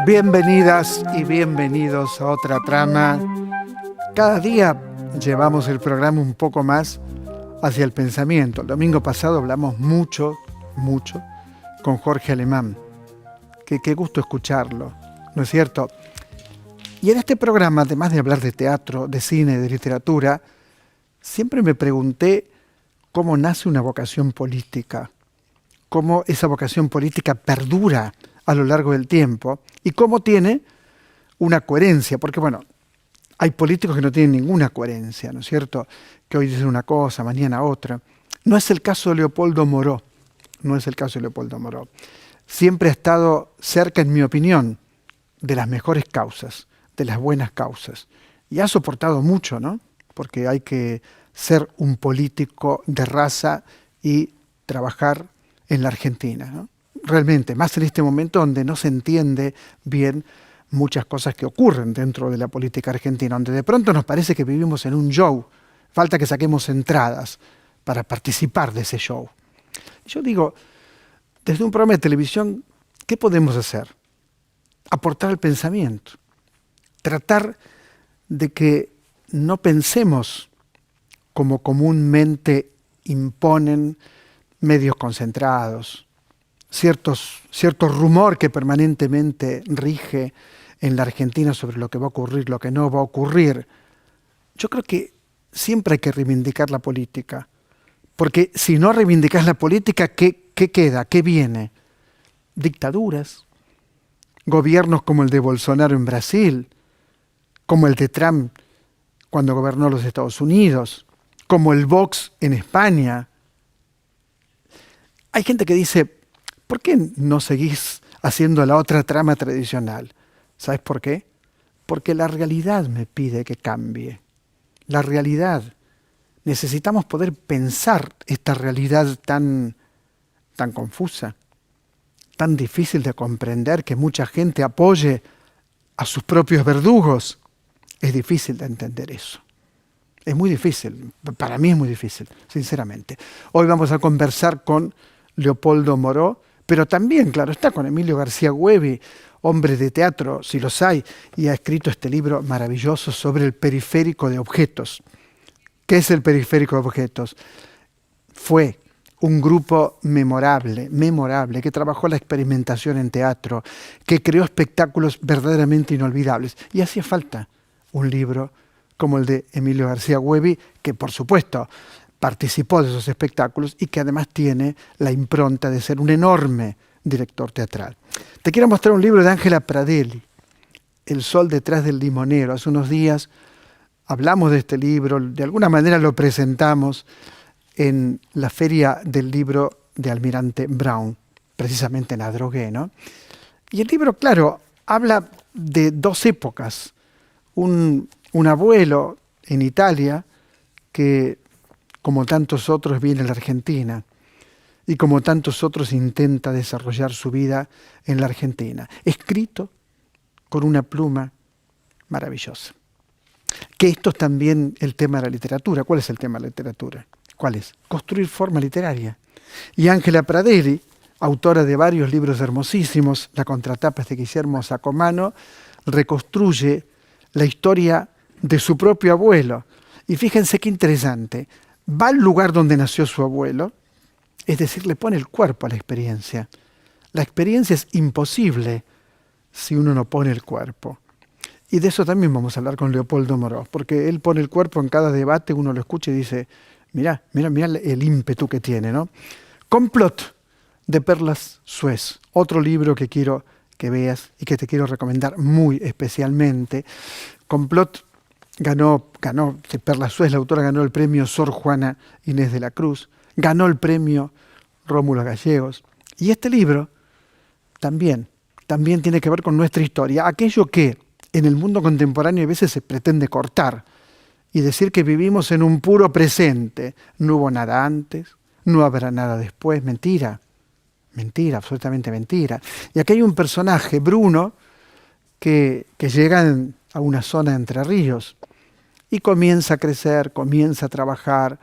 Bienvenidas y bienvenidos a otra trama. Cada día llevamos el programa un poco más hacia el pensamiento. El domingo pasado hablamos mucho con Jorge Alemán. Qué gusto escucharlo, ¿no es cierto? Y en este programa, además de hablar de teatro, de cine, de literatura, siempre me pregunté cómo nace una vocación política, cómo esa vocación política perdura a lo largo del tiempo y cómo tiene una coherencia, porque bueno, hay políticos que no tienen ninguna coherencia, ¿no es cierto? Que hoy dicen una cosa, mañana otra. No es el caso de Leopoldo Moró, Siempre ha estado cerca, en mi opinión, de las mejores causas, de las buenas causas. Y ha soportado mucho, ¿no? Porque hay que ser un político de raza y trabajar en la Argentina, ¿no? Realmente, más en este momento donde no se entiende bien muchas cosas que ocurren dentro de la política argentina, donde de pronto nos parece que vivimos en un show, falta que saquemos entradas para participar de ese show. Yo digo, desde un programa de televisión, ¿qué podemos hacer? Aportar al pensamiento, tratar de que no pensemos como comúnmente imponen medios concentrados, cierto rumor que permanentemente rige en la Argentina sobre lo que va a ocurrir, lo que no va a ocurrir. Yo creo que siempre hay que reivindicar la política, porque si no reivindicas la política, ¿qué queda? ¿Qué viene? Dictaduras, gobiernos como el de Bolsonaro en Brasil, como el de Trump cuando gobernó los Estados Unidos, como el Vox en España. Hay gente que dice, ¿por qué no seguís haciendo la otra trama tradicional? ¿Sabes por qué? Porque la realidad me pide que cambie. La realidad. Necesitamos poder pensar esta realidad tan confusa, tan difícil de comprender, que mucha gente apoye a sus propios verdugos. Es difícil de entender eso. Es muy difícil. Para mí es muy difícil, sinceramente. Hoy vamos a conversar con Leopoldo Moró, pero también, claro, está con Emilio García Güevi, hombre de teatro, si los hay, y ha escrito este libro maravilloso sobre el periférico de objetos. ¿Qué es el periférico de objetos? Fue un grupo memorable, que trabajó la experimentación en teatro, que creó espectáculos verdaderamente inolvidables. Y hacía falta un libro como el de Emilio García Güevi, que por supuesto participó de esos espectáculos y que además tiene la impronta de ser un enorme director teatral. Te quiero mostrar un libro de Ángela Pradelli, El sol detrás del limonero. Hace unos días hablamos de este libro, de alguna manera lo presentamos en la Feria del Libro de Almirante Brown, precisamente en Adrogué, ¿no? Y el libro, claro, habla de dos épocas. Un abuelo en Italia que, como tantos otros, viene a la Argentina y como tantos otros intenta desarrollar su vida en la Argentina, escrito con una pluma maravillosa. Que esto es también el tema de la literatura. ¿Cuál es el tema de la literatura? ¿Cuál es? Construir forma literaria. Y Ángela Pradelli, autora de varios libros hermosísimos, La contratapa es de Guillermo Sacomano, reconstruye la historia de su propio abuelo. Y fíjense qué interesante. Va al lugar donde nació su abuelo, es decir, le pone el cuerpo a la experiencia. La experiencia es imposible si uno no pone el cuerpo. Y de eso también vamos a hablar con Leopoldo Moró, porque él pone el cuerpo en cada debate, uno lo escucha y dice, mirá el ímpetu que tiene, ¿no? Complot, de Perlas Suez, otro libro que quiero que veas y que te quiero recomendar muy especialmente. Complot ganó, de Perlas Suez, la autora ganó el premio Sor Juana Inés de la Cruz, ganó el premio Rómulo Gallegos. Y este libro también tiene que ver con nuestra historia, aquello que en el mundo contemporáneo a veces se pretende cortar y decir que vivimos en un puro presente. No hubo nada antes, no habrá nada después. Mentira, absolutamente mentira. Y aquí hay un personaje, Bruno, que llega a una zona de Entre Ríos y comienza a crecer, comienza a trabajar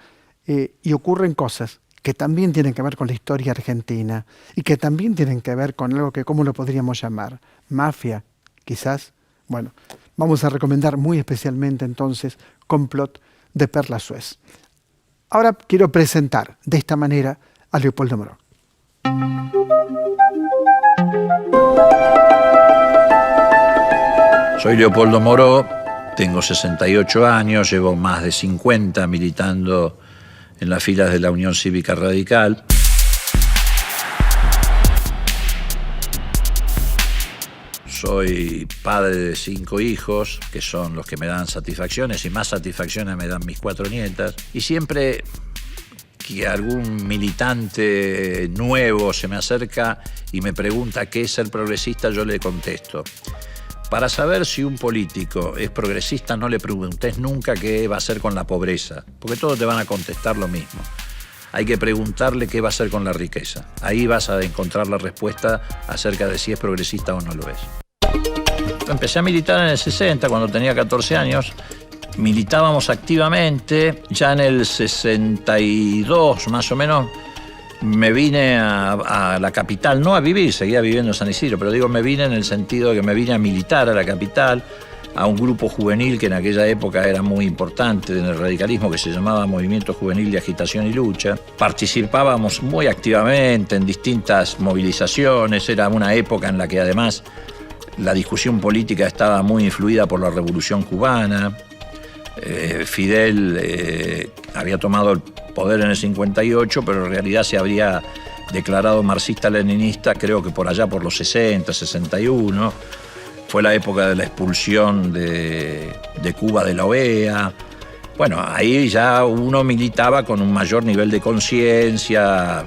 y ocurren cosas que también tienen que ver con la historia argentina y que también tienen que ver con algo que, ¿cómo lo podríamos llamar? Mafia, quizás. Bueno, vamos a recomendar muy especialmente entonces Complot de Perla Suez. Ahora quiero presentar de esta manera a Leopoldo Moró. Soy Leopoldo Moró, tengo 68 años, llevo más de 50 militando en las filas de la Unión Cívica Radical. Soy padre de 5 hijos, que son los que me dan satisfacciones, y más satisfacciones me dan mis 4 nietas. Y siempre que algún militante nuevo se me acerca y me pregunta qué es ser progresista, yo le contesto: para saber si un político es progresista, no le preguntes nunca qué va a hacer con la pobreza, porque todos te van a contestar lo mismo. Hay que preguntarle qué va a hacer con la riqueza. Ahí vas a encontrar la respuesta acerca de si es progresista o no lo es. Empecé a militar en el 60, cuando tenía 14 años. Militábamos activamente. Ya en el 62, más o menos, me vine a la capital, no a vivir, seguía viviendo en San Isidro, pero digo me vine en el sentido de que me vine a militar a la capital, a un grupo juvenil que en aquella época era muy importante en el radicalismo, que se llamaba Movimiento Juvenil de Agitación y Lucha. Participábamos muy activamente en distintas movilizaciones. Era una época en la que además la discusión política estaba muy influida por la Revolución Cubana. Fidel había tomado el poder en el 58, pero en realidad se habría declarado marxista-leninista, creo que por allá por los 60, 61. Fue la época de la expulsión de Cuba de la OEA. Bueno, ahí ya uno militaba con un mayor nivel de conciencia.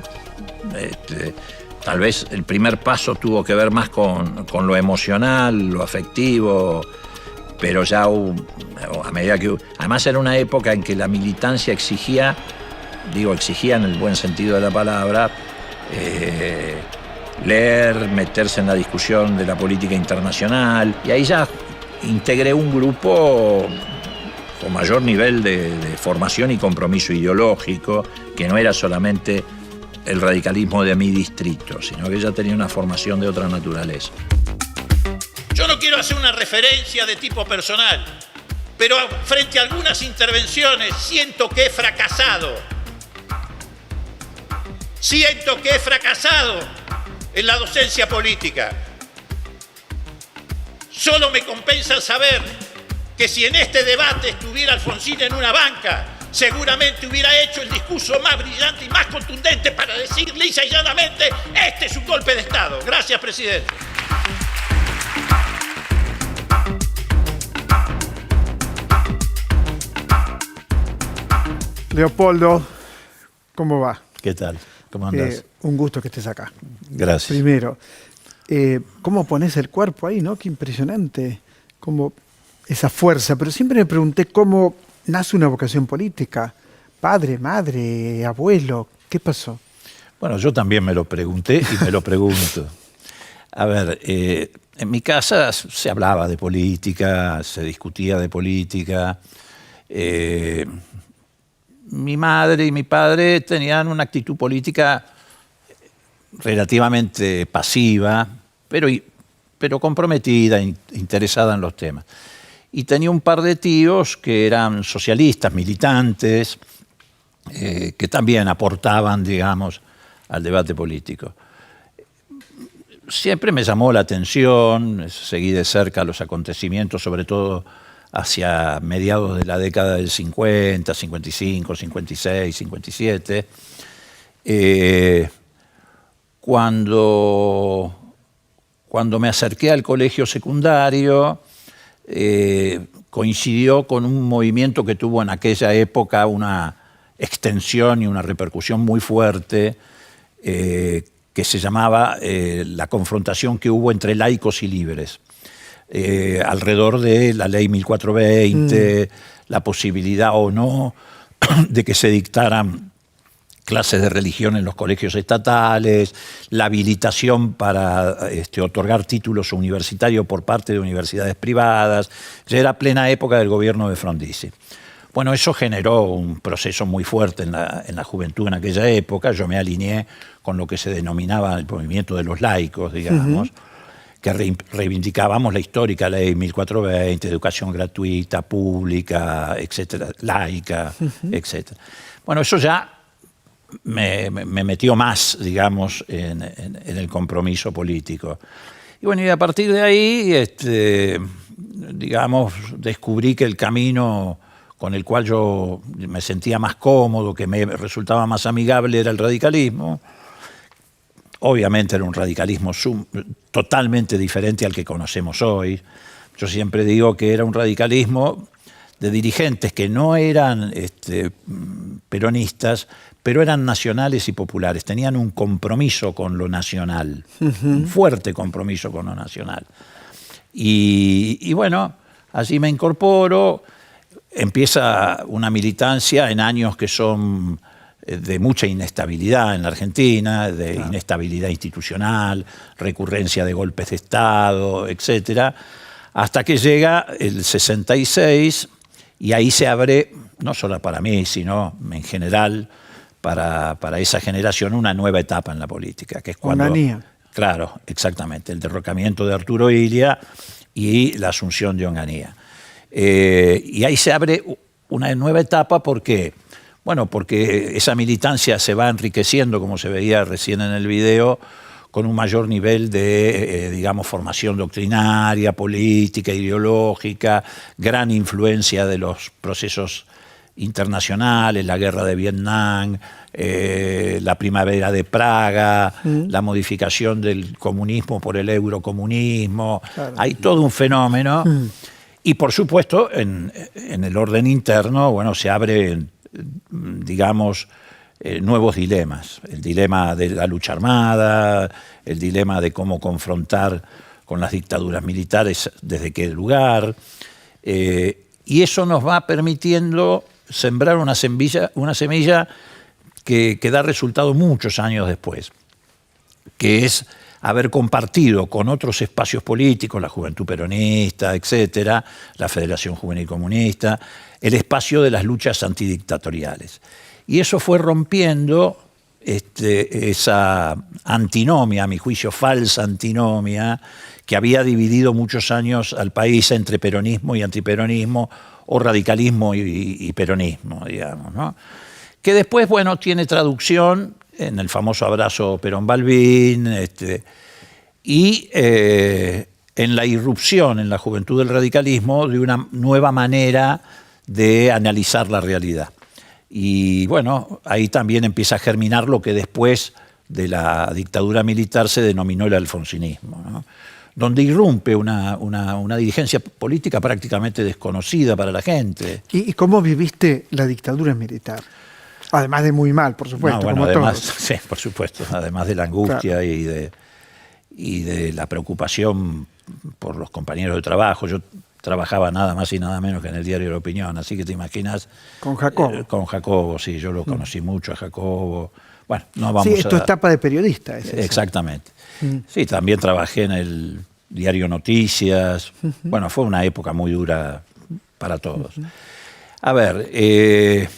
Tal vez el primer paso tuvo que ver más con lo emocional, lo afectivo, pero ya a medida que... Además era una época en que la militancia exigía en el buen sentido de la palabra, leer, meterse en la discusión de la política internacional, y ahí ya integré un grupo con mayor nivel de formación y compromiso ideológico, que no era solamente el radicalismo de mi distrito, sino que ya tenía una formación de otra naturaleza. Yo no quiero hacer una referencia de tipo personal, pero frente a algunas intervenciones siento que he fracasado. Siento que he fracasado en la docencia política. Solo me compensa saber que si en este debate estuviera Alfonsín en una banca, seguramente hubiera hecho el discurso más brillante y más contundente para decir lisa y llanamente: este es un golpe de Estado. Gracias, presidente. Leopoldo, ¿cómo va? ¿Qué tal? ¿Cómo andás? Un gusto que estés acá. Gracias. Primero, ¿cómo pones el cuerpo ahí, no? Qué impresionante, cómo esa fuerza. Pero siempre me pregunté cómo nace una vocación política. Padre, madre, abuelo, ¿qué pasó? Bueno, yo también me lo pregunté y me lo pregunto. A ver, en mi casa se hablaba de política, se discutía de política. Mi madre y mi padre tenían una actitud política relativamente pasiva, pero comprometida, interesada en los temas. Y tenía un par de tíos que eran socialistas, militantes, que también aportaban, digamos, al debate político. Siempre me llamó la atención, seguí de cerca los acontecimientos, sobre todo hacia mediados de la década del 50, 55, 56, 57. Cuando me acerqué al colegio secundario, coincidió con un movimiento que tuvo en aquella época una extensión y una repercusión muy fuerte, que se llamaba la confrontación que hubo entre laicos y libres. Alrededor de la ley 1420, la posibilidad o no de que se dictaran clases de religión en los colegios estatales, la habilitación para otorgar títulos universitarios por parte de universidades privadas. Ya era plena época del gobierno de Frondizi. Bueno, eso generó un proceso muy fuerte en la juventud en aquella época. Yo me alineé con lo que se denominaba el movimiento de los laicos, digamos, que reivindicábamos la histórica ley 1420, educación gratuita, pública, etcétera, laica, etcétera. Bueno, eso ya me metió más, digamos, en el compromiso político. Y bueno, y a partir de ahí, digamos, descubrí que el camino con el cual yo me sentía más cómodo, que me resultaba más amigable, era el radicalismo. Obviamente era un radicalismo totalmente diferente al que conocemos hoy. Yo siempre digo que era un radicalismo de dirigentes que no eran peronistas, pero eran nacionales y populares. Tenían un compromiso con lo nacional, un fuerte compromiso con lo nacional. Y bueno, así me incorporo. Empieza una militancia en años que son de mucha inestabilidad en la Argentina, de inestabilidad institucional, recurrencia de golpes de Estado, etcétera, hasta que llega el 66 y ahí se abre, no solo para mí, sino en general para esa generación, una nueva etapa en la política, que es cuando... Onganía. Claro, exactamente, el derrocamiento de Arturo Illia y la asunción de Onganía. Y ahí se abre una nueva etapa porque esa militancia se va enriqueciendo, como se veía recién en el video, con un mayor nivel de, digamos, formación doctrinaria, política, ideológica, gran influencia de los procesos internacionales, la guerra de Vietnam, la primavera de Praga, la modificación del comunismo por el eurocomunismo. Claro. Hay todo un fenómeno. Y por supuesto, en el orden interno, bueno, se abren, digamos, nuevos dilemas. El dilema de la lucha armada, el dilema de cómo confrontar con las dictaduras militares desde qué lugar. Y eso nos va permitiendo sembrar una semilla que da resultado muchos años después, que es haber compartido con otros espacios políticos, la Juventud Peronista, etcétera, la Federación Juvenil Comunista, el espacio de las luchas antidictatoriales. Y eso fue rompiendo esa antinomia, a mi juicio falsa antinomia, que había dividido muchos años al país entre peronismo y antiperonismo, o radicalismo y peronismo, digamos, ¿no? Que después, bueno, tiene traducción en el famoso abrazo Perón-Balbín, y en la irrupción en la juventud del radicalismo de una nueva manera de analizar la realidad. Y bueno, ahí también empieza a germinar lo que después de la dictadura militar se denominó el alfonsinismo, ¿no? Donde irrumpe una dirigencia política prácticamente desconocida para la gente. ¿Y cómo viviste la dictadura militar? Además de muy mal, por supuesto, bueno, como además, todos. Sí, por supuesto, además de la angustia, claro, y de la preocupación por los compañeros de trabajo. Yo trabajaba nada más y nada menos que en el diario La Opinión, así que te imaginas... Con Jacobo. Con Jacobo, sí, yo lo conocí mucho a Jacobo. Bueno, no vamos a... Sí, es tu etapa de periodista. Exactamente. Sí, también trabajé en el diario Noticias. Bueno, fue una época muy dura para todos. A ver,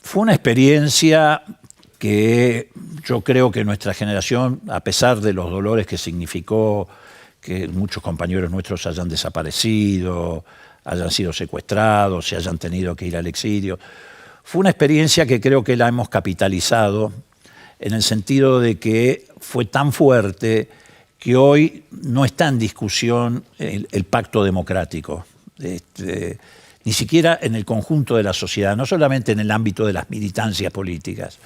fue una experiencia que yo creo que nuestra generación, a pesar de los dolores que significó que muchos compañeros nuestros hayan desaparecido, hayan sido secuestrados, se hayan tenido que ir al exilio, fue una experiencia que creo que la hemos capitalizado en el sentido de que fue tan fuerte que hoy no está en discusión el pacto democrático, ni siquiera en el conjunto de la sociedad, no solamente en el ámbito de las militancias políticas.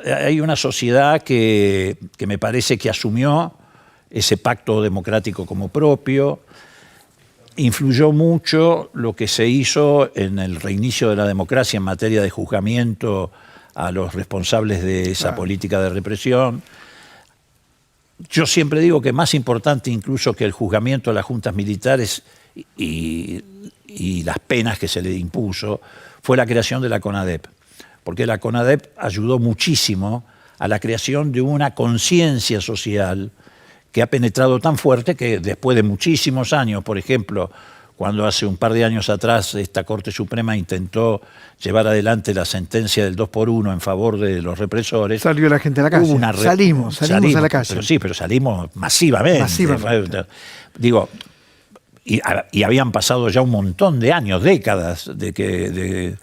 Hay una sociedad que me parece que asumió ese pacto democrático como propio. Influyó mucho lo que se hizo en el reinicio de la democracia en materia de juzgamiento a los responsables de esa política de represión. Yo siempre digo que más importante incluso que el juzgamiento a las juntas militares y las penas que se le impuso fue la creación de la CONADEP, porque la CONADEP ayudó muchísimo a la creación de una conciencia social que ha penetrado tan fuerte que después de muchísimos años, por ejemplo, cuando hace un par de años atrás esta Corte Suprema intentó llevar adelante la sentencia del 2x1 en favor de los represores. Salió la gente a la calle. Salimos a la calle. Pero salimos masivamente. Digo, y habían pasado ya un montón de años, décadas de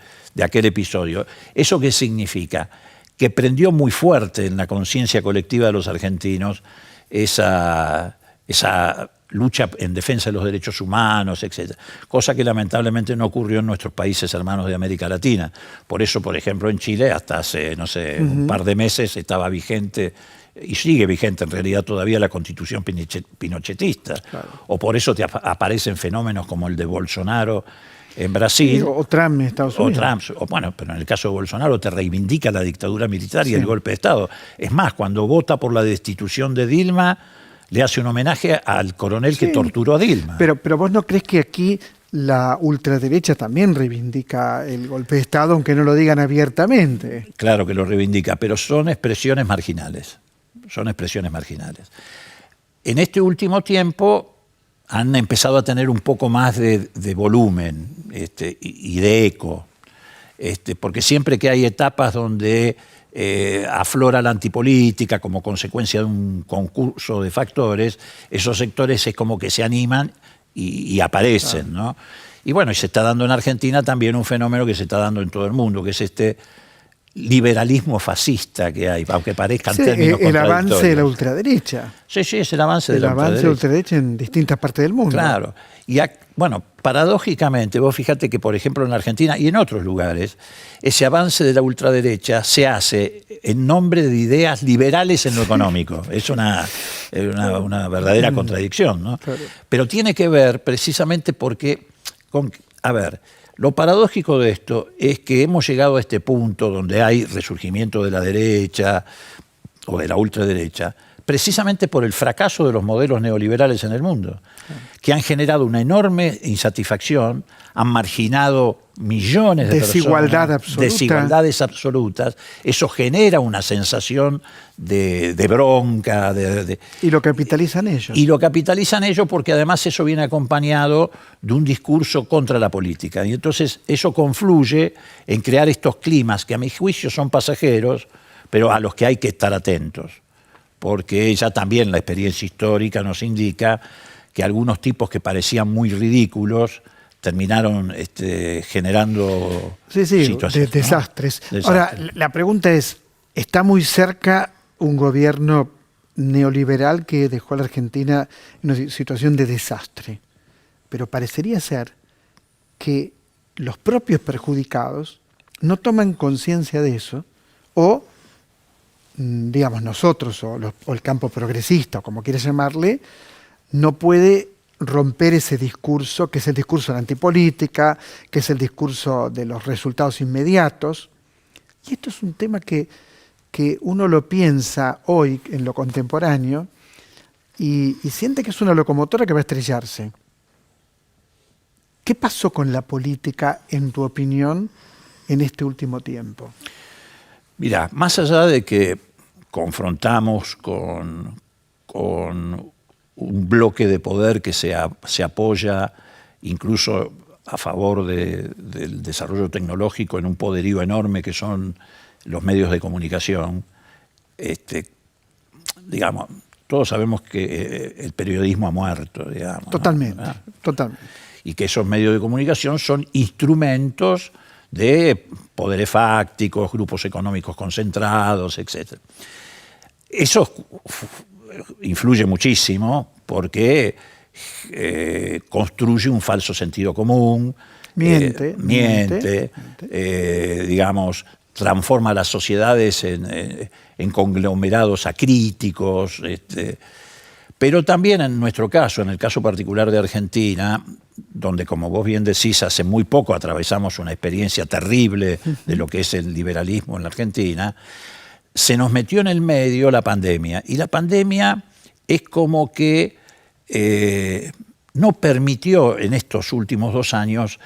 aquel episodio. ¿Eso qué significa? Que prendió muy fuerte en la conciencia colectiva de los argentinos esa lucha en defensa de los derechos humanos, etc. Cosa que lamentablemente no ocurrió en nuestros países hermanos de América Latina. Por eso, por ejemplo, en Chile hasta hace, no sé, un par de meses estaba vigente, y sigue vigente en realidad todavía, la constitución pinochetista. Claro. O por eso te aparecen fenómenos como el de Bolsonaro en Brasil. Sí, o Trump en Estados Unidos. Bueno, pero en el caso de Bolsonaro te reivindica la dictadura militar y el golpe de Estado. Es más, cuando vota por la destitución de Dilma, le hace un homenaje al coronel que torturó a Dilma. Pero vos no crees que aquí la ultraderecha también reivindica el golpe de Estado, aunque no lo digan abiertamente. Claro que lo reivindica, pero son expresiones marginales. Son expresiones marginales. En este último tiempo han empezado a tener un poco más de volumen y de eco, porque siempre que hay etapas donde aflora la antipolítica como consecuencia de un concurso de factores, esos sectores es como que se animan y aparecen, ¿no? Y bueno, y se está dando en Argentina también un fenómeno que se está dando en todo el mundo, que es este liberalismo fascista que hay, aunque parezcan términos contradictorios. El avance de la ultraderecha. Sí, es el avance de la ultraderecha. El avance de la ultraderecha en distintas partes del mundo. Claro. Y bueno, paradójicamente, vos fíjate que, por ejemplo, en Argentina y en otros lugares, ese avance de la ultraderecha se hace en nombre de ideas liberales en lo económico. Es una verdadera contradicción, ¿no? Claro. Pero tiene que ver precisamente porque, lo paradójico de esto es que hemos llegado a este punto donde hay resurgimiento de la derecha o de la ultraderecha, precisamente por el fracaso de los modelos neoliberales en el mundo, que han generado una enorme insatisfacción, han marginado millones de personas, desigualdades absolutas. Eso genera una sensación de bronca. Y lo capitalizan ellos. Y lo capitalizan ellos porque además eso viene acompañado de un discurso contra la política. Y entonces eso confluye en crear estos climas que a mi juicio son pasajeros, pero a los que hay que estar atentos. Porque ya también la experiencia histórica nos indica que algunos tipos que parecían muy ridículos terminaron generando situaciones, desastres. Ahora, la pregunta es, ¿está muy cerca un gobierno neoliberal que dejó a la Argentina en una situación de desastre? Pero parecería ser que los propios perjudicados no toman conciencia de eso, o digamos nosotros o el campo progresista, o como quieras llamarle, no puede romper ese discurso, que es el discurso de la antipolítica, que es el discurso de los resultados inmediatos. Y esto es un tema que uno lo piensa hoy en lo contemporáneo y siente que es una locomotora que va a estrellarse. ¿Qué pasó con la política, en tu opinión, en este último tiempo? Mira, más allá de que confrontamos con un bloque de poder que se apoya incluso a favor del desarrollo tecnológico en un poderío enorme que son los medios de comunicación, digamos, todos sabemos que el periodismo ha muerto, digamos. Totalmente, ¿no? Totalmente. Y que esos medios de comunicación son instrumentos de poderes fácticos, grupos económicos concentrados, etc. Eso influye muchísimo porque construye un falso sentido común, miente, digamos, transforma las sociedades en conglomerados acríticos, pero también en nuestro caso, en el caso particular de Argentina, donde, como vos bien decís, hace muy poco atravesamos una experiencia terrible de lo que es el liberalismo en la Argentina, se nos metió en el medio la pandemia. Y la pandemia es como que no permitió en estos últimos 2 años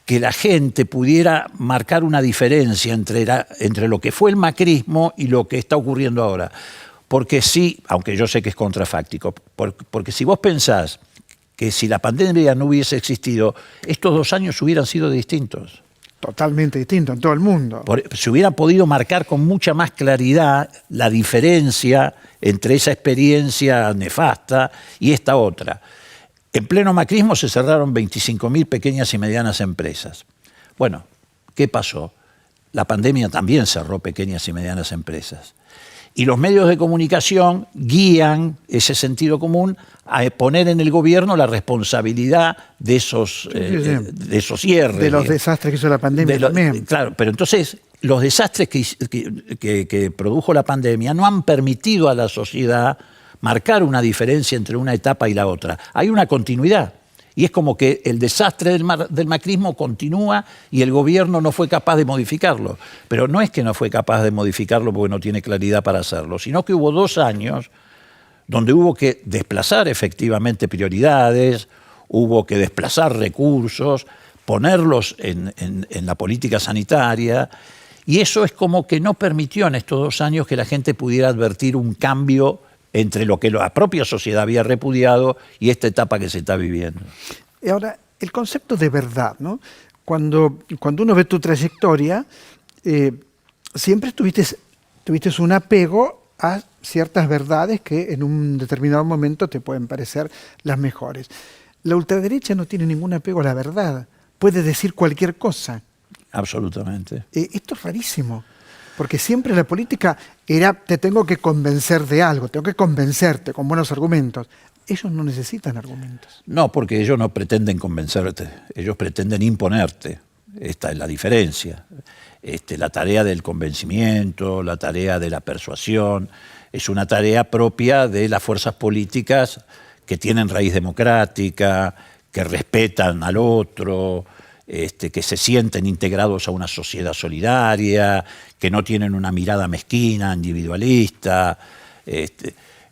que la gente pudiera marcar una diferencia entre lo que fue el macrismo y lo que está ocurriendo ahora. Porque sí, aunque yo sé que es contrafáctico, porque si vos pensás que si la pandemia no hubiese existido, estos 2 años hubieran sido distintos. Totalmente distinto en todo el mundo. Se hubiera podido marcar con mucha más claridad la diferencia entre esa experiencia nefasta y esta otra. En pleno macrismo se cerraron 25.000 pequeñas y medianas empresas. Bueno, ¿qué pasó? La pandemia también cerró pequeñas y medianas empresas. Y los medios de comunicación guían ese sentido común a poner en el gobierno la responsabilidad de esos cierres. De los desastres que hizo la pandemia también. Claro, pero entonces los desastres que produjo la pandemia no han permitido a la sociedad marcar una diferencia entre una etapa y la otra. Hay una continuidad. Y es como que el desastre del macrismo continúa y el gobierno no fue capaz de modificarlo. Pero no es que no fue capaz de modificarlo porque no tiene claridad para hacerlo, sino que hubo 2 años donde hubo que desplazar efectivamente prioridades, hubo que desplazar recursos, ponerlos en la política sanitaria, y eso es como que no permitió en estos 2 años que la gente pudiera advertir un cambio entre lo que la propia sociedad había repudiado y esta etapa que se está viviendo. Y ahora, el concepto de verdad, ¿no? Cuando uno ve tu trayectoria, siempre tuviste un apego a ciertas verdades que en un determinado momento te pueden parecer las mejores. La ultraderecha no tiene ningún apego a la verdad, puede decir cualquier cosa. Absolutamente. Esto es rarísimo. Porque siempre la política era, te tengo que convencer de algo, tengo que convencerte con buenos argumentos. Ellos no necesitan argumentos. No, porque ellos no pretenden convencerte, ellos pretenden imponerte. Esta es la diferencia. La tarea del convencimiento, la tarea de la persuasión, es una tarea propia de las fuerzas políticas que tienen raíz democrática, que respetan al otro, que se sienten integrados a una sociedad solidaria, que no tienen una mirada mezquina, individualista.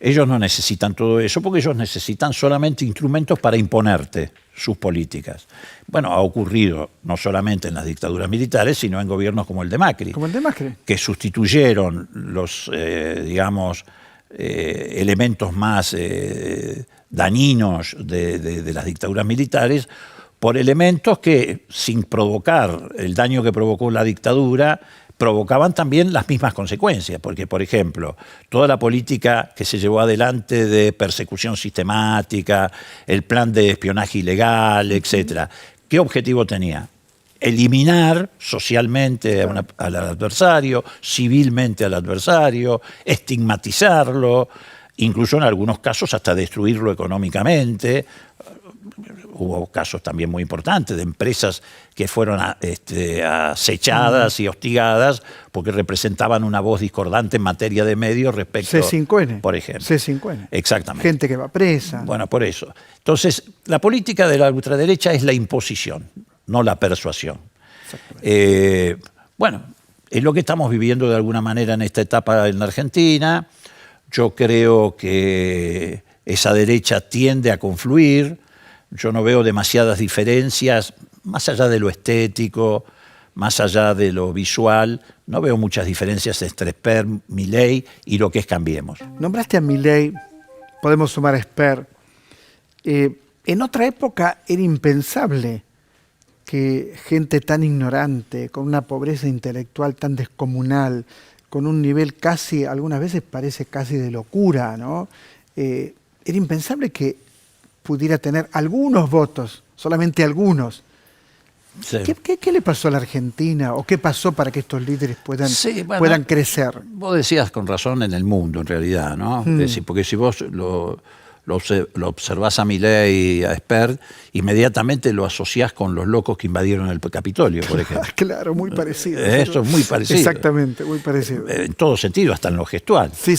Ellos no necesitan todo eso porque ellos necesitan solamente instrumentos para imponerte sus políticas. Bueno, ha ocurrido no solamente en las dictaduras militares, sino en gobiernos como el de Macri. Como el de Macri. Que sustituyeron los, elementos más dañinos de las dictaduras militares por elementos que, sin provocar el daño que provocó la dictadura, provocaban también las mismas consecuencias. Porque, por ejemplo, toda la política que se llevó adelante de persecución sistemática, el plan de espionaje ilegal, etc., ¿qué objetivo tenía? Eliminar socialmente al adversario, civilmente al adversario, estigmatizarlo, incluso en algunos casos hasta destruirlo económicamente. Hubo casos también muy importantes de empresas que fueron acechadas y hostigadas porque representaban una voz discordante en materia de medios respecto... C5N. Por ejemplo. C5N. Exactamente. Gente que va presa. Bueno, por eso. Entonces, la política de la ultraderecha es la imposición, no la persuasión. Bueno, es lo que estamos viviendo de alguna manera en esta etapa en la Argentina. Yo creo que esa derecha tiende a confluir. Yo no veo demasiadas diferencias, más allá de lo estético, más allá de lo visual, no veo muchas diferencias entre Esper, Milei y lo que es Cambiemos. Nombraste a Milei, podemos sumar a Esper. En otra época era impensable que gente tan ignorante, con una pobreza intelectual tan descomunal, con un nivel casi, algunas veces parece casi de locura, ¿no? Era impensable que pudiera tener algunos votos, solamente algunos. Sí. ¿Qué le pasó a la Argentina o qué pasó para que estos líderes puedan crecer? Vos decías con razón en el mundo, en realidad, ¿no? Es decir, porque si vos lo observás a Milei y a Esper, inmediatamente lo asociás con los locos que invadieron el Capitolio, por ejemplo. Claro, muy parecido. Esto es muy parecido. Exactamente, muy parecido. En todo sentido, hasta en lo gestual. Sí.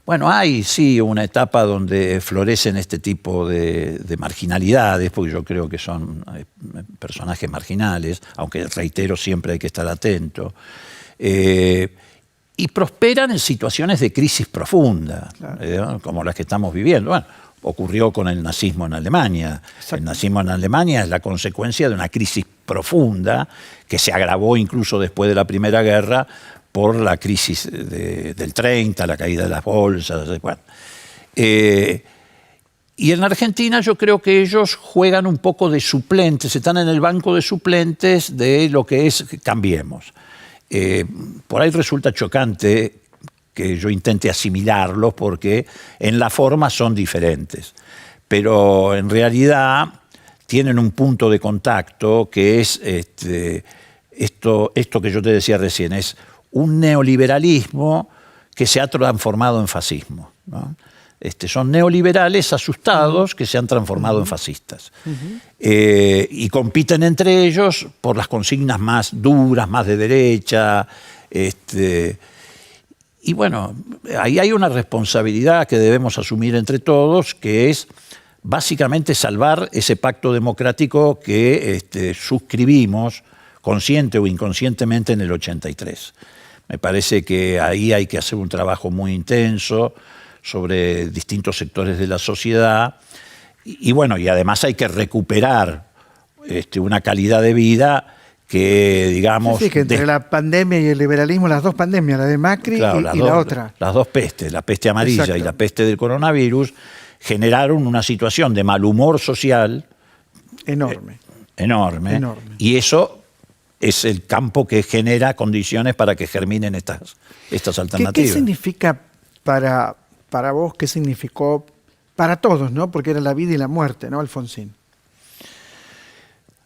Bueno, hay sí una etapa donde florecen este tipo de marginalidades, porque yo creo que son personajes marginales, aunque reitero, siempre hay que estar atento, y prosperan en situaciones de crisis profunda, claro. Como las que estamos viviendo. Bueno, ocurrió con el nazismo en Alemania. Exacto. El nazismo en Alemania es la consecuencia de una crisis profunda que se agravó incluso después de la Primera Guerra, por la crisis del 30, la caída de las bolsas. Bueno. Y en la Argentina yo creo que ellos juegan un poco de suplentes, están en el banco de suplentes de lo que es Cambiemos. Por ahí resulta chocante que yo intente asimilarlos porque en la forma son diferentes, pero en realidad tienen un punto de contacto que es esto que yo te decía recién, es un neoliberalismo que se ha transformado en fascismo, ¿no? Son neoliberales asustados que se han transformado en fascistas. Y compiten entre ellos por las consignas más duras, más de derecha. Y bueno, ahí hay una responsabilidad que debemos asumir entre todos, que es básicamente salvar ese pacto democrático que suscribimos, consciente o inconscientemente, en el 83. Me parece que ahí hay que hacer un trabajo muy intenso sobre distintos sectores de la sociedad y bueno, y además hay que recuperar una calidad de vida que, digamos... Sí, que entre la pandemia y el liberalismo, las dos pandemias, la de Macri, claro, y la otra. Las dos pestes, la peste amarilla. Exacto. Y la peste del coronavirus, generaron una situación de mal humor social enorme. Enorme. Y eso es el campo que genera condiciones para que germinen estas alternativas. ¿Qué significa para vos, qué significó para todos, ¿no? Porque era la vida y la muerte, ¿no, Alfonsín?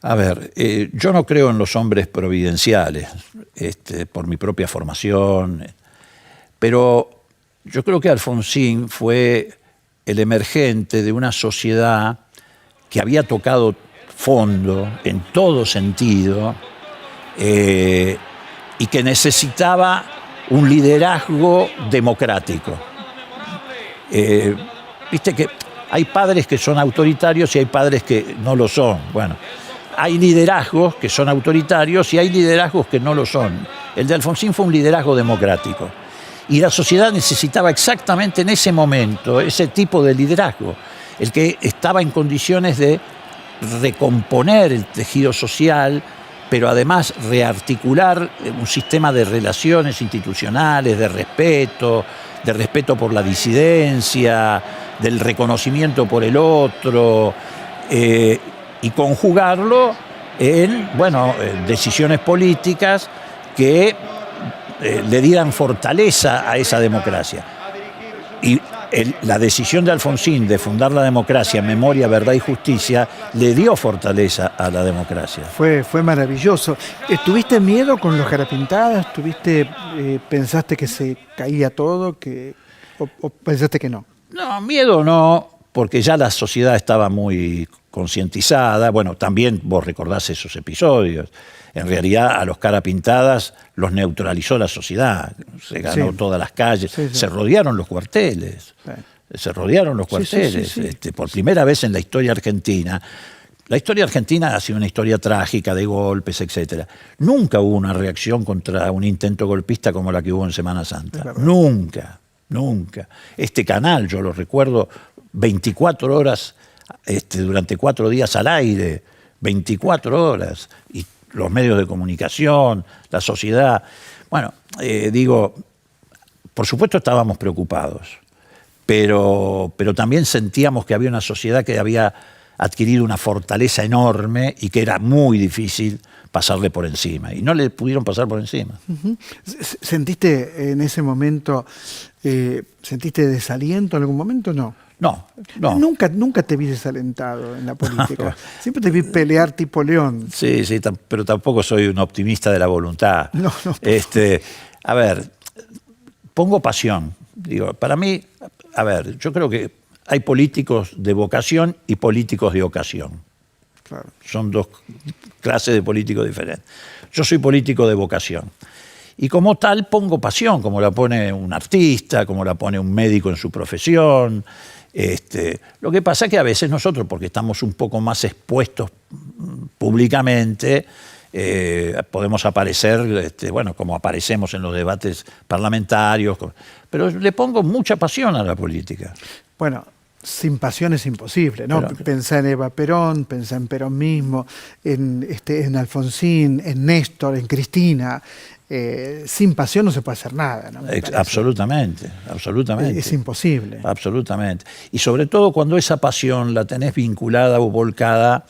A ver, yo no creo en los hombres providenciales, por mi propia formación, pero yo creo que Alfonsín fue el emergente de una sociedad que había tocado fondo en todo sentido y que necesitaba un liderazgo democrático. Viste que hay padres que son autoritarios y hay padres que no lo son. Bueno, hay liderazgos que son autoritarios y hay liderazgos que no lo son. El de Alfonsín fue un liderazgo democrático. Y la sociedad necesitaba exactamente en ese momento ese tipo de liderazgo, el que estaba en condiciones de recomponer el tejido social, pero además rearticular un sistema de relaciones institucionales, de respeto por la disidencia, del reconocimiento por el otro, y conjugarlo en decisiones políticas que le dieran fortaleza a esa democracia. Y la decisión de Alfonsín de fundar la democracia, Memoria, Verdad y Justicia, le dio fortaleza a la democracia. Fue maravilloso. ¿Tuviste miedo con los Carapintadas? ¿Pensaste que se caía todo? ¿O pensaste que no? No, miedo no, porque ya la sociedad estaba muy concientizada. Bueno, también vos recordás esos episodios. En realidad a los Carapintadas los neutralizó la sociedad, se ganó todas las calles, se rodearon los cuarteles, por primera vez en la historia argentina. La historia argentina ha sido una historia trágica de golpes, etc. Nunca hubo una reacción contra un intento golpista como la que hubo en Semana Santa. Nunca. Este canal, yo lo recuerdo, 24 horas, durante 4 días al aire, 24 horas, y los medios de comunicación, la sociedad. Bueno, por supuesto estábamos preocupados, pero también sentíamos que había una sociedad que había adquirido una fortaleza enorme y que era muy difícil pasarle por encima. Y no le pudieron pasar por encima. ¿Sentiste en ese momento, sentiste desaliento en algún momento? No. No. Nunca te vi desalentado en la política. No. Siempre te vi pelear tipo león. Sí, pero tampoco soy un optimista de la voluntad. No. A ver, pongo pasión. Para mí, yo creo que hay políticos de vocación y políticos de ocasión. Claro. Son dos clases de políticos diferentes. Yo soy político de vocación. Y como tal pongo pasión, como la pone un artista, como la pone un médico en su profesión. Lo que pasa es que a veces nosotros, porque estamos un poco más expuestos públicamente, podemos aparecer, como aparecemos en los debates parlamentarios, pero le pongo mucha pasión a la política. Bueno, sin pasión es imposible, ¿no? Pero- Pensá en Eva Perón, pensá en Perón mismo, en Alfonsín, en Néstor, en Cristina. Sin pasión no se puede hacer nada, ¿no? Me parece. Absolutamente, absolutamente. Es imposible. Absolutamente. Y sobre todo cuando esa pasión la tenés vinculada o volcada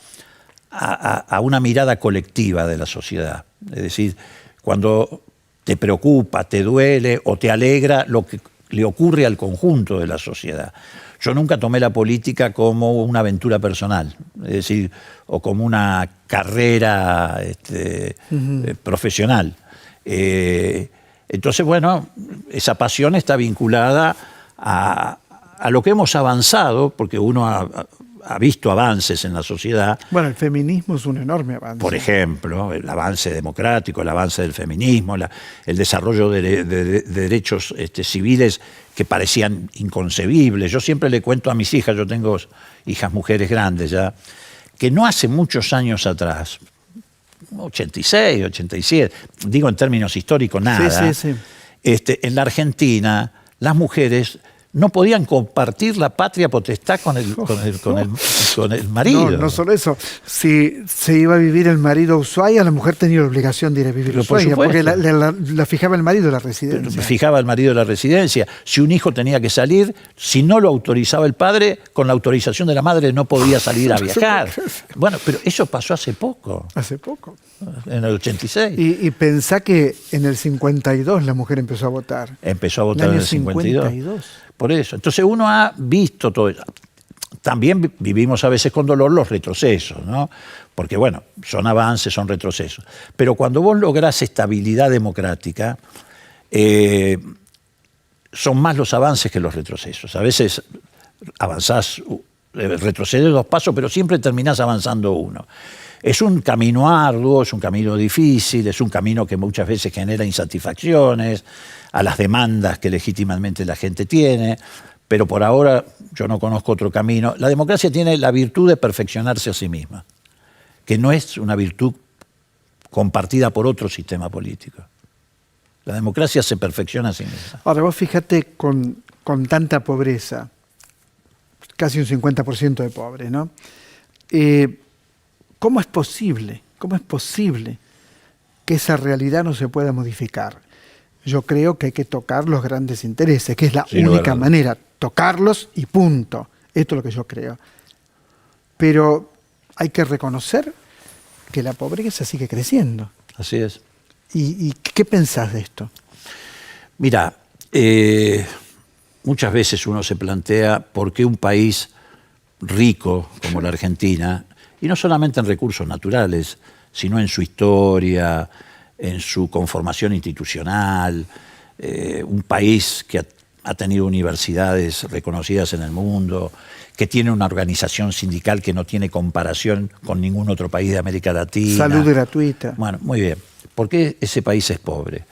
a una mirada colectiva de la sociedad. Es decir, cuando te preocupa, te duele o te alegra lo que le ocurre al conjunto de la sociedad. Yo nunca tomé la política como una aventura personal, es decir, o como una carrera profesional. Entonces, bueno, esa pasión está vinculada a lo que hemos avanzado, porque uno ha visto avances en la sociedad. Bueno, el feminismo es un enorme avance. Por ejemplo, el avance democrático, el avance del feminismo, el desarrollo de derechos civiles que parecían inconcebibles. Yo siempre le cuento a mis hijas, yo tengo hijas mujeres grandes ya, que no hace muchos años atrás, 86, 87, digo en términos históricos nada, Sí. En la Argentina las mujeres no podían compartir la patria potestad con el marido. No solo eso. Si se iba a vivir el marido a Ushuaia, la mujer tenía la obligación de ir a vivir a Pero por Ushuaia, porque supuesto. la fijaba el marido de la residencia. Fijaba el marido de la residencia. Si un hijo tenía que salir, si no lo autorizaba el padre, con la autorización de la madre no podía salir a viajar. Bueno, pero eso pasó hace poco, Hace poco. en el 86. Y pensá que en el 52 la mujer empezó a votar. Empezó a votar en año el 52. 52. Por eso. Entonces uno ha visto todo eso. También vivimos a veces con dolor los retrocesos, ¿no? Porque, bueno, son avances, son retrocesos. Pero cuando vos lográs estabilidad democrática, son más los avances que los retrocesos. A veces avanzás, retrocedes 2 pasos, pero siempre terminás avanzando 1. Es un camino arduo, es un camino difícil, es un camino que muchas veces genera insatisfacciones a las demandas que legítimamente la gente tiene, pero por ahora yo no conozco otro camino. La democracia tiene la virtud de perfeccionarse a sí misma, que no es una virtud compartida por otro sistema político. La democracia se perfecciona a sí misma. Ahora vos fíjate con tanta pobreza, casi un 50% de pobres, ¿no? ¿Cómo es posible que esa realidad no se pueda modificar? Yo creo que hay que tocar los grandes intereses, que es la única manera, tocarlos y punto. Esto es lo que yo creo. Pero hay que reconocer que la pobreza sigue creciendo. Así es. ¿Y qué pensás de esto? Mira, muchas veces uno se plantea por qué un país rico como la Argentina, y no solamente en recursos naturales, sino en su historia, en su conformación institucional, un país que ha tenido universidades reconocidas en el mundo, que tiene una organización sindical que no tiene comparación con ningún otro país de América Latina. Salud gratuita. Bueno, muy bien. ¿Por qué ese país es pobre?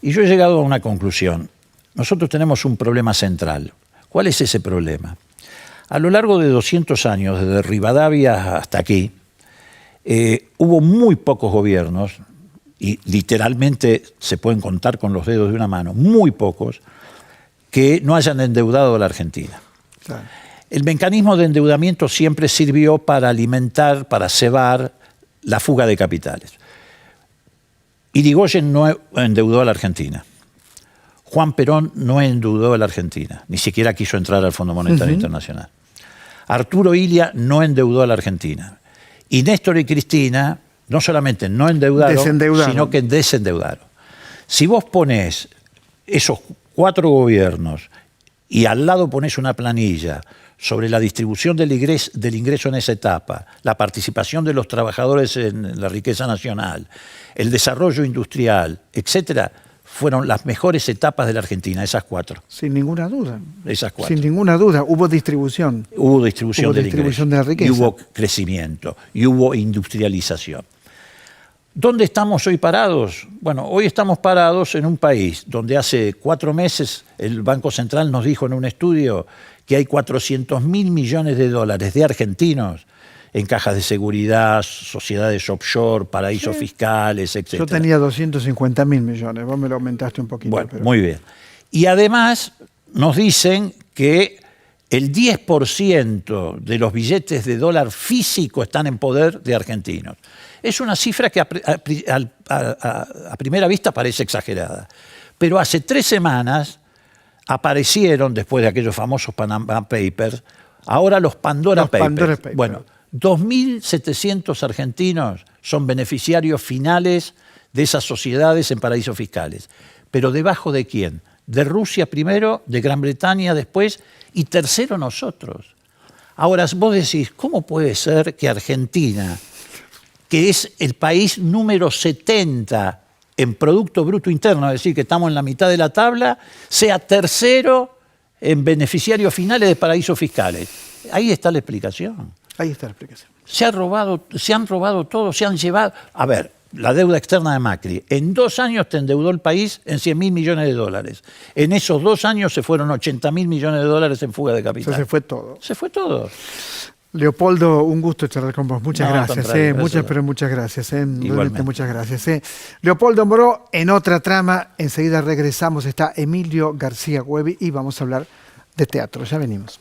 Y yo he llegado a una conclusión. Nosotros tenemos un problema central. ¿Cuál es ese problema? A lo largo de 200 años, desde Rivadavia hasta aquí, hubo muy pocos gobiernos, y literalmente se pueden contar con los dedos de una mano, muy pocos, que no hayan endeudado a la Argentina. Claro. El mecanismo de endeudamiento siempre sirvió para alimentar, para cebar la fuga de capitales. Irigoyen no endeudó a la Argentina. Juan Perón no endeudó a la Argentina, ni siquiera quiso entrar al Fondo Monetario Internacional. Arturo Illia no endeudó a la Argentina. Y Néstor y Cristina no solamente no endeudaron, sino que desendeudaron. Si vos ponés esos 4 gobiernos y al lado ponés una planilla sobre la distribución del ingreso en esa etapa, la participación de los trabajadores en la riqueza nacional, el desarrollo industrial, etcétera, fueron las mejores etapas de la Argentina, esas 4. Sin ninguna duda. Esas 4. Sin ninguna duda. Hubo distribución. Hubo distribución del ingreso, de la riqueza. y hubo crecimiento, y hubo industrialización. ¿Dónde estamos hoy parados? Bueno, hoy estamos parados en un país donde hace 4 meses el Banco Central nos dijo en un estudio que hay 400.000 millones de dólares de argentinos en cajas de seguridad, sociedades offshore, paraísos fiscales, etc. Yo tenía 250.000 millones, vos me lo aumentaste un poquito. Bueno, pero... muy bien. Y además nos dicen que el 10% de los billetes de dólar físico están en poder de argentinos. Es una cifra que a primera vista parece exagerada. Pero hace 3 semanas aparecieron, después de aquellos famosos Panama Papers, ahora los Pandora Papers. Bueno, 2.700 argentinos son beneficiarios finales de esas sociedades en paraísos fiscales. ¿Pero debajo de quién? De Rusia primero, de Gran Bretaña después, y tercero nosotros. Ahora, vos decís, ¿cómo puede ser que Argentina, que es el país número 70 en Producto Bruto Interno, es decir, que estamos en la mitad de la tabla, sea tercero en beneficiarios finales de paraísos fiscales? Ahí está la explicación. Ahí está la explicación. Se han robado todo, se han llevado... A ver, la deuda externa de Macri. En 2 años te endeudó el país en 100.000 millones de dólares. En esos 2 años se fueron 80.000 millones de dólares en fuga de capital. Se fue todo. Se fue todo. Leopoldo, un gusto charlar con vos. Muchas gracias. Muchas gracias. Igualmente. Muchas gracias. Leopoldo Moró, en otra trama. Enseguida regresamos. Está Emilio García Güevi y vamos a hablar de teatro. Ya venimos.